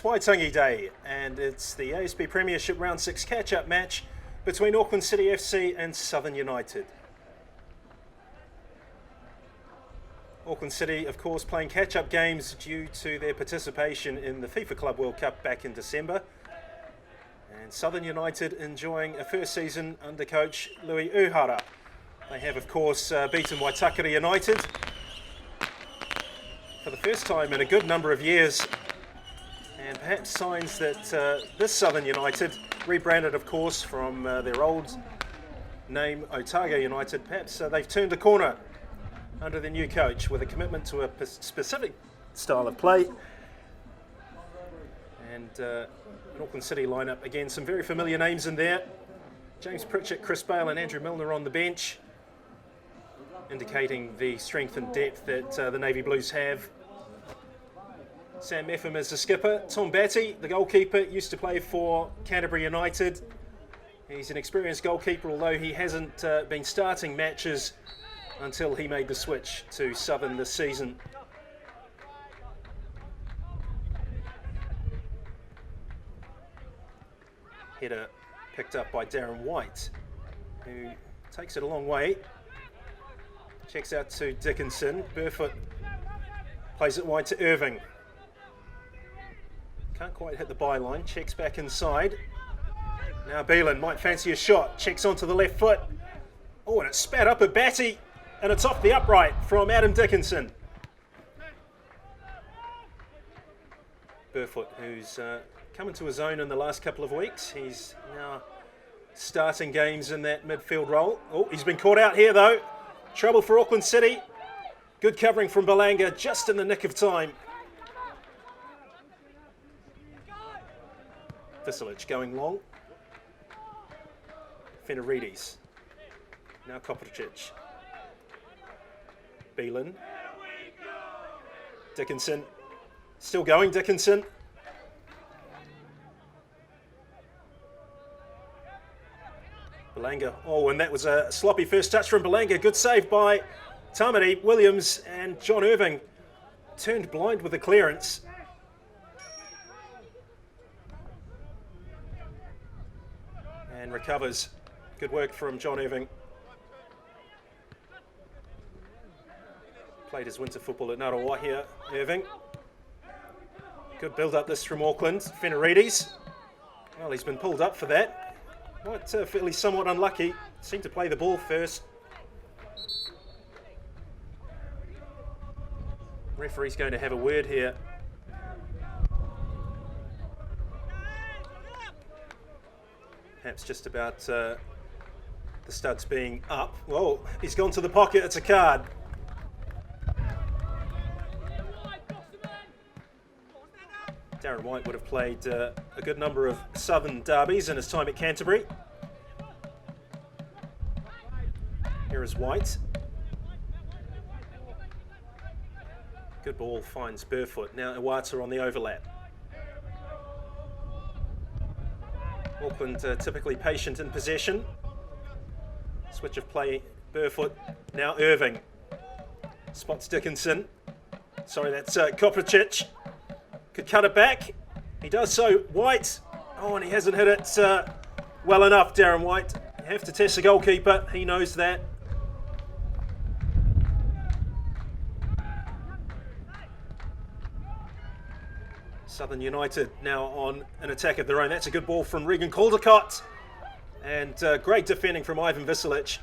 Waitangi Day, and it's the ASB Premiership Round 6 catch-up match between Auckland City FC and Southern United. Auckland City, of course, playing catch-up games due to their participation in the FIFA Club World Cup back in December. And Southern United enjoying a first season under coach Louis Uhara. They have, of course, beaten Waitakere United for the first time in a good number of years, and perhaps signs that this Southern United, rebranded of course from their old name Otago United, perhaps they've turned a corner under the new coach with a commitment to a specific style of play. And an Auckland City lineup, again some very familiar names in there. James Pritchett, Chris Bale and Andrew Milner on the bench, indicating the strength and depth that the Navy Blues have. Sam Meffam is the skipper. Tom Batty, the goalkeeper, used to play for Canterbury United. He's an experienced goalkeeper, although he hasn't been starting matches until he made the switch to Southern this season. Header picked up by Darren White, who takes it a long way. Checks out to Dickinson. Burfoot plays it wide to Irving. Can't quite hit the byline. Checks back inside. Now Beelan might fancy a shot. Checks onto the left foot. Oh, and it's spat up at Batty. And it's off the upright from Adam Dickinson. Burfoot, who's come into his own in the last couple of weeks. He's now starting games in that midfield role. Oh, he's been caught out here though. Trouble for Auckland City. Good covering from Belanga, just in the nick of time. Visilic going long. Fenarides. Now Kopričić. Beelan. Dickinson. Still going, Dickinson. Belanga. Oh, and that was a sloppy first touch from Belanga. Good save by Tamari. Williams and John Irving turned blind with the clearance. And recovers. Good work from John Irving. Played his winter football at Ngāroa here, Irving. Good build-up this from Auckland. Fenarides. Well, he's been pulled up for that. Might feel he's somewhat unlucky. Seemed to play the ball first. Referee's going to have a word here. Perhaps just about the studs being up. Whoa, he's gone to the pocket. It's a card. Darren White would have played a good number of Southern derbies in his time at Canterbury. Here is White. Good ball, finds Burfoot. Now Iwata on the overlap. Auckland typically patient in possession. Switch of play, Burfoot. Now Irving. Spots Dickinson. Sorry, that's Kopričić. Could cut it back. He does so. White. Oh, and he hasn't hit it well enough, Darren White. You have to test the goalkeeper. He knows that. Southern United now on an attack of their own. That's a good ball from Regan Caldecott. And great defending from Ivan Visilic.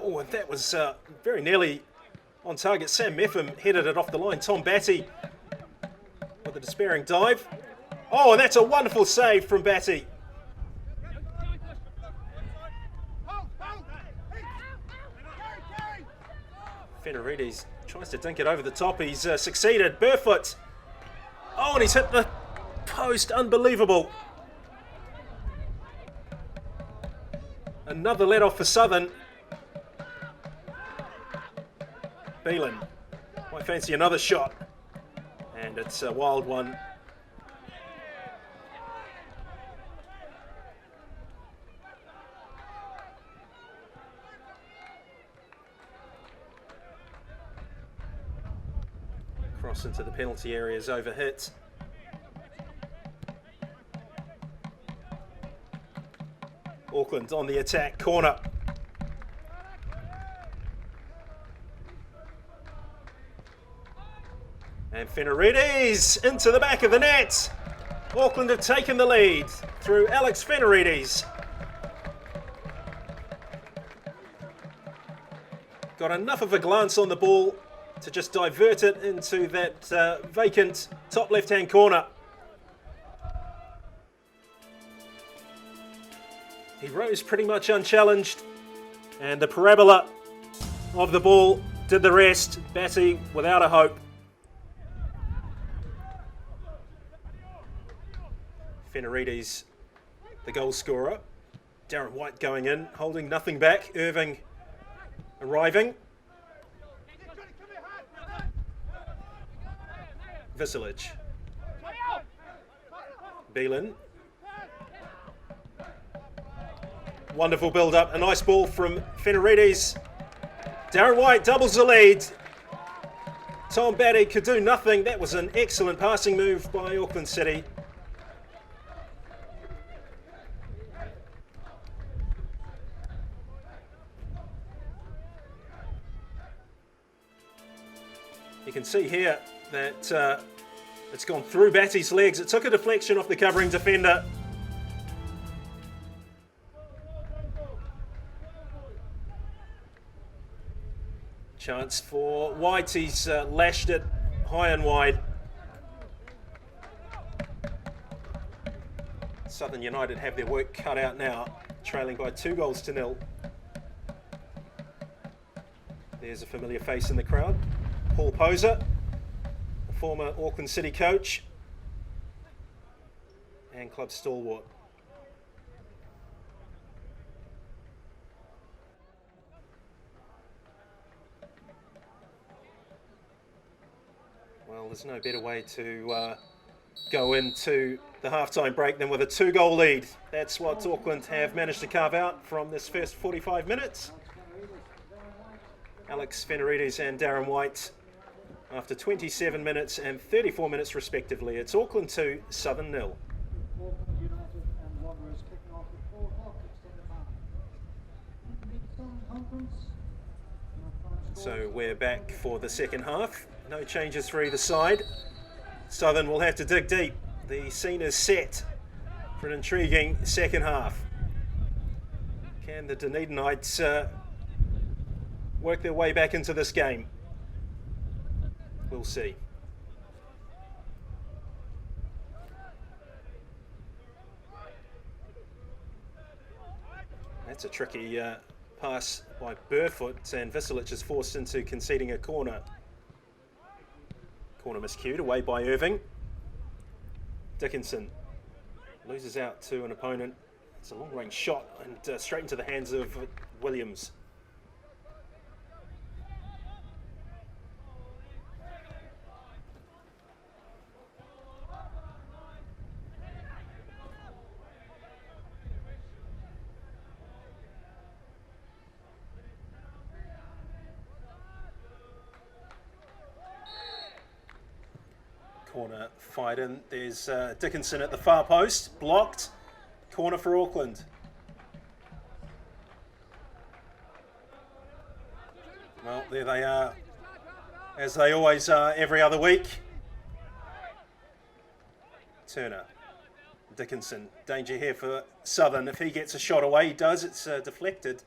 Oh, and that was very nearly on target. Sam Meffam headed it off the line. Tom Batty with a despairing dive. Oh, and that's a wonderful save from Batty. Fenarides tries to dink it over the top. He's succeeded. Burfoot. Oh, and he's hit the post. Unbelievable. Another let off for Southern. Beelan might fancy another shot. And it's a wild one. Cross into the penalty area is overhit. Auckland on the attack, corner. And Fenarides into the back of the net. Auckland have taken the lead through Alex Fenarides. Got enough of a glance on the ball to just divert it into that vacant top left-hand corner. He rose pretty much unchallenged, and the parabola of the ball did the rest. Batty without a hope. Fenarides, the goal scorer. Darren White going in, holding nothing back. Irving arriving. Visilic. Beelan. Wonderful build-up. A nice ball from Fenarides. Darren White doubles the lead. Tom Batty could do nothing. That was an excellent passing move by Auckland City. You can see here that it's gone through Batty's legs. It took a deflection off the covering defender. Chance for White. He's lashed it high and wide. Southern United have their work cut out now, trailing by 2-0. There's a familiar face in the crowd. Paul Poser, a former Auckland City coach and club stalwart. Well, there's no better way to go into the halftime break than with a 2-goal lead. That's what Auckland have managed to carve out from this first 45 minutes. Alex Fenarides and Darren White after 27 minutes and 34 minutes respectively. It's Auckland 2, Southern 0. So we're back for the second half. No changes for either side. Southern will have to dig deep. The scene is set for an intriguing second half. Can the Dunedinites work their way back into this game? We'll see. That's a tricky pass by Burfoot, and Visilic is forced into conceding a corner. Corner miscued, away by Irving. Dickinson loses out to an opponent. It's a long-range shot and straight into the hands of Williams. Corner fight in. There's Dickinson at the far post, blocked. Corner for Auckland. Well, there they are, as they always are every other week. Turner, Dickinson, danger here for Southern. If he gets a shot away, he does. It's deflected,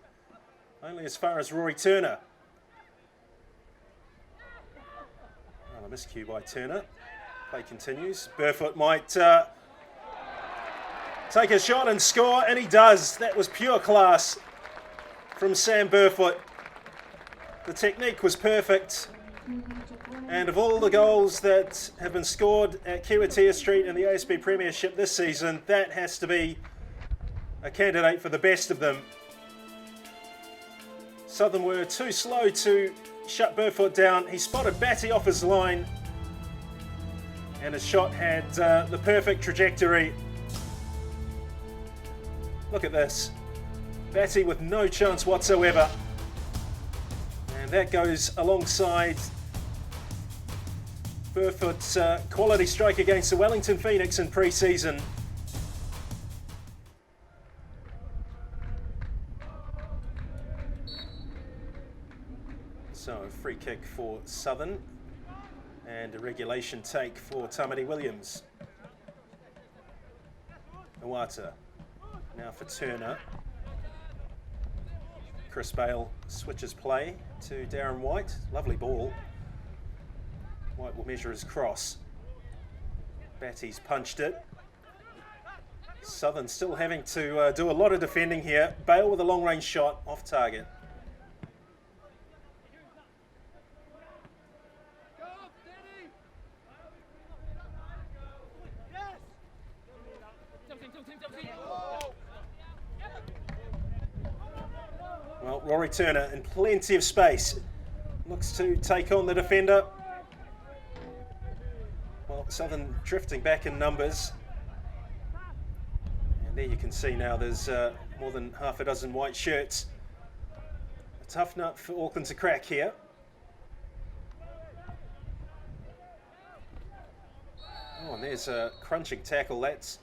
only as far as Rory Turner. Oh, a miscue by Turner. Play continues. Burfoot might take a shot and score, and he does. That was pure class from Sam Burfoot. The technique was perfect. And of all the goals that have been scored at Kiwatia Street in the ASB Premiership this season, that has to be a candidate for the best of them. Southern were too slow to shut Burfoot down. He spotted Batty off his line, and his shot had the perfect trajectory. Look at this. Batty with no chance whatsoever. And that goes alongside Burfoot's quality strike against the Wellington Phoenix in pre-season. So a free kick for Southern and a regulation take for Tamati Williams. Iwata now for Turner. Chris Bale switches play to Darren White. Lovely ball. White will measure his cross. Batty's punched it. Southern still having to do a lot of defending here. Bale with a long range shot off target. Well, Rory Turner in plenty of space. Looks to take on the defender. Well, Southern drifting back in numbers. And there you can see now there's more than half a dozen white shirts. A tough nut for Auckland to crack here. Oh, and there's a crunching tackle. That's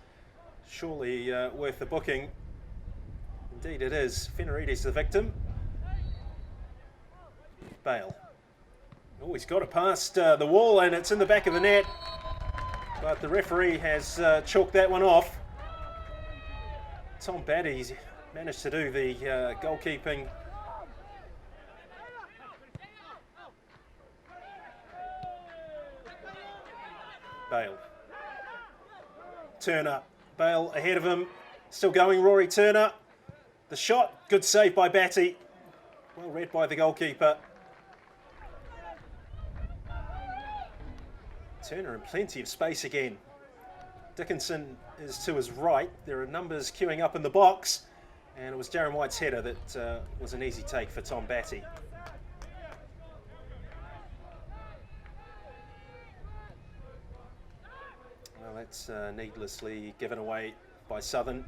surely worth the booking. Indeed it is. Fenarides the victim. Bale. Oh, he's got it past the wall and it's in the back of the net. But the referee has chalked that one off. Tom Batty's managed to do the goalkeeping. Bale. Turner. Bale ahead of him. Still going, Rory Turner. The shot, good save by Batty. Well read by the goalkeeper. Turner in plenty of space again. Dickinson is to his right. There are numbers queuing up in the box. And it was Darren White's header that was an easy take for Tom Batty. Well, that's needlessly given away by Southern.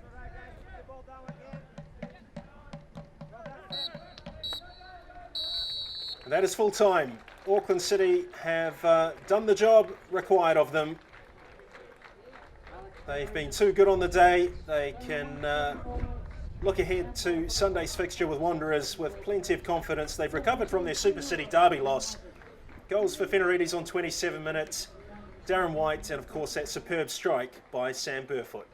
And that is full time. Auckland City have done the job required of them. They've been too good on the day. They can look ahead to Sunday's fixture with Wanderers with plenty of confidence. They've recovered from their Super City derby loss. Goals for Fenarides on 27 minutes. Darren White, and of course that superb strike by Sam Burfoot.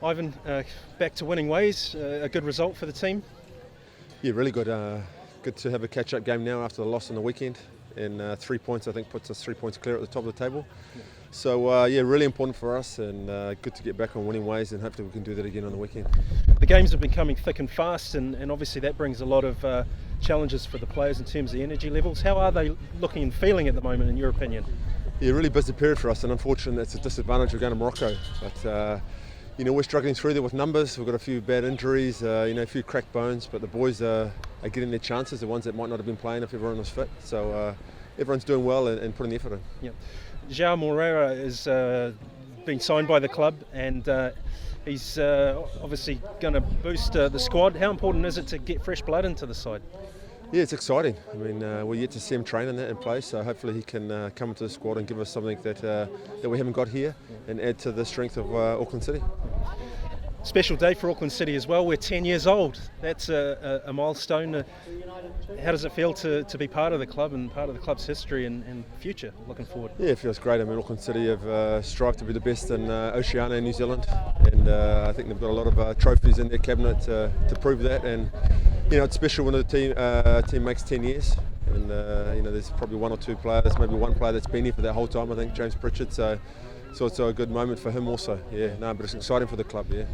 Ivan, back to winning ways, a good result for the team? Yeah, really good. Good to have a catch-up game now after the loss on the weekend. And 3 points, I think, puts us 3 points clear at the top of the table. Yeah. So, yeah, really important for us and good to get back on winning ways and hopefully we can do that again on the weekend. The games have been coming thick and fast and obviously that brings a lot of challenges for the players in terms of the energy levels. How are they looking and feeling at the moment, in your opinion? Yeah, really busy period for us and unfortunately it's a disadvantage of going to Morocco. But, you know, we're struggling through there with numbers. We've got a few bad injuries, you know, a few cracked bones, but the boys are getting their chances, the ones that might not have been playing if everyone was fit. So everyone's doing well and putting the effort in. Yeah. João Moreira is being signed by the club and he's obviously going to boost the squad. How important is it to get fresh blood into the side? Yeah, it's exciting. I mean, we're yet to see him train in that in place, so hopefully he can come into the squad and give us something that we haven't got here and add to the strength of Auckland City. Special day for Auckland City as well. We're 10 years old. That's a milestone. How does it feel to be part of the club and part of the club's history and future looking forward? Yeah, it feels great. I mean, Auckland City have strived to be the best in Oceania and New Zealand, and I think they've got a lot of trophies in their cabinet to prove that. And you know, it's special when the team makes 10 years. And you know, there's probably one or two players, maybe one player that's been here for that whole time. I think James Pritchard. So it's a good moment for him also. Yeah, no, but it's exciting for the club. Yeah.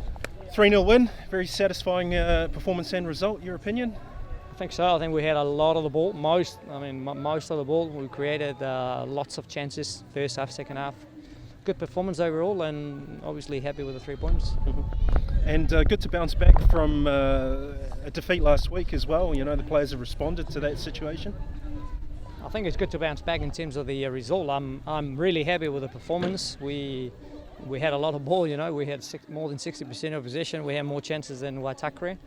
3-0 win, very satisfying performance and result. Your opinion? I think so. I think we had a lot of the ball, most of the ball. We created lots of chances, first half, second half. Good performance overall, and obviously happy with the 3 points. Mm-hmm. And good to bounce back from a defeat last week as well. You know, the players have responded to that situation. I think it's good to bounce back in terms of the result. I'm really happy with the performance. We had a lot of ball, you know. We had more than 60% of possession. We had more chances than Waitangi.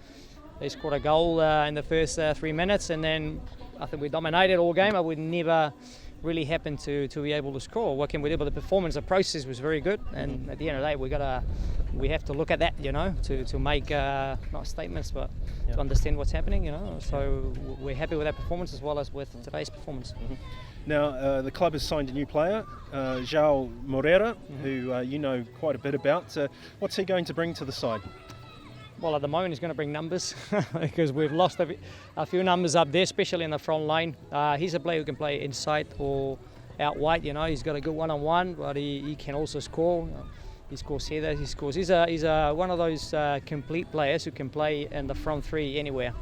They scored a goal in the first 3 minutes, and then I think we dominated all game. I would never really happen to be able to score. What can we do? But the performance, the process was very good, and at the end of the day, we have to look at that, to make not statements, but to understand what's happening, So we're happy with that performance as well as with today's performance. Mm-hmm. Now the club has signed a new player, João Moreira, who you know quite a bit about. What's he going to bring to the side? Well, at the moment he's going to bring numbers because we've lost a few numbers up there, especially in the front line. He's a player who can play inside or out wide. He's got a good one-on-one, but he can also score. He scores headers. He scores. He's one of those complete players who can play in the front three anywhere.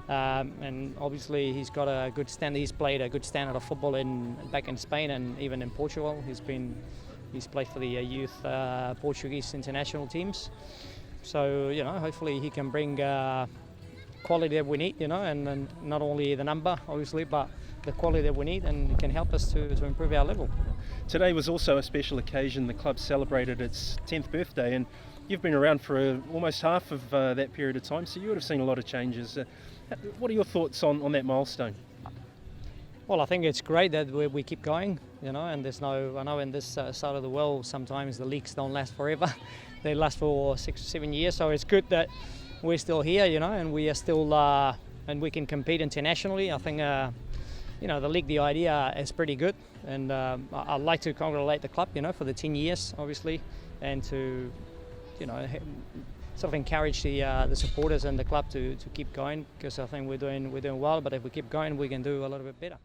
And obviously he's got a good standard. He's played a good standard of football back in Spain and even in Portugal. He's played for the youth Portuguese international teams. So, hopefully he can bring quality that we need, and not only the number, obviously, but the quality that we need, and it can help us to improve our level. Today was also a special occasion. The club celebrated its 10th birthday, and you've been around for almost half of that period of time, so you would have seen a lot of changes. What are your thoughts on that milestone? Well, I think it's great that we keep going, and I know in this side of the world, sometimes the leagues don't last forever. They last for 6 or 7 years, so it's good that we're still here, and we are still, and we can compete internationally. I think, the league, the idea is pretty good, and I'd like to congratulate the club, for the 10 years, obviously, and to, sort of encourage the supporters and the club to keep going, because I think we're doing well. But if we keep going, we can do a little bit better.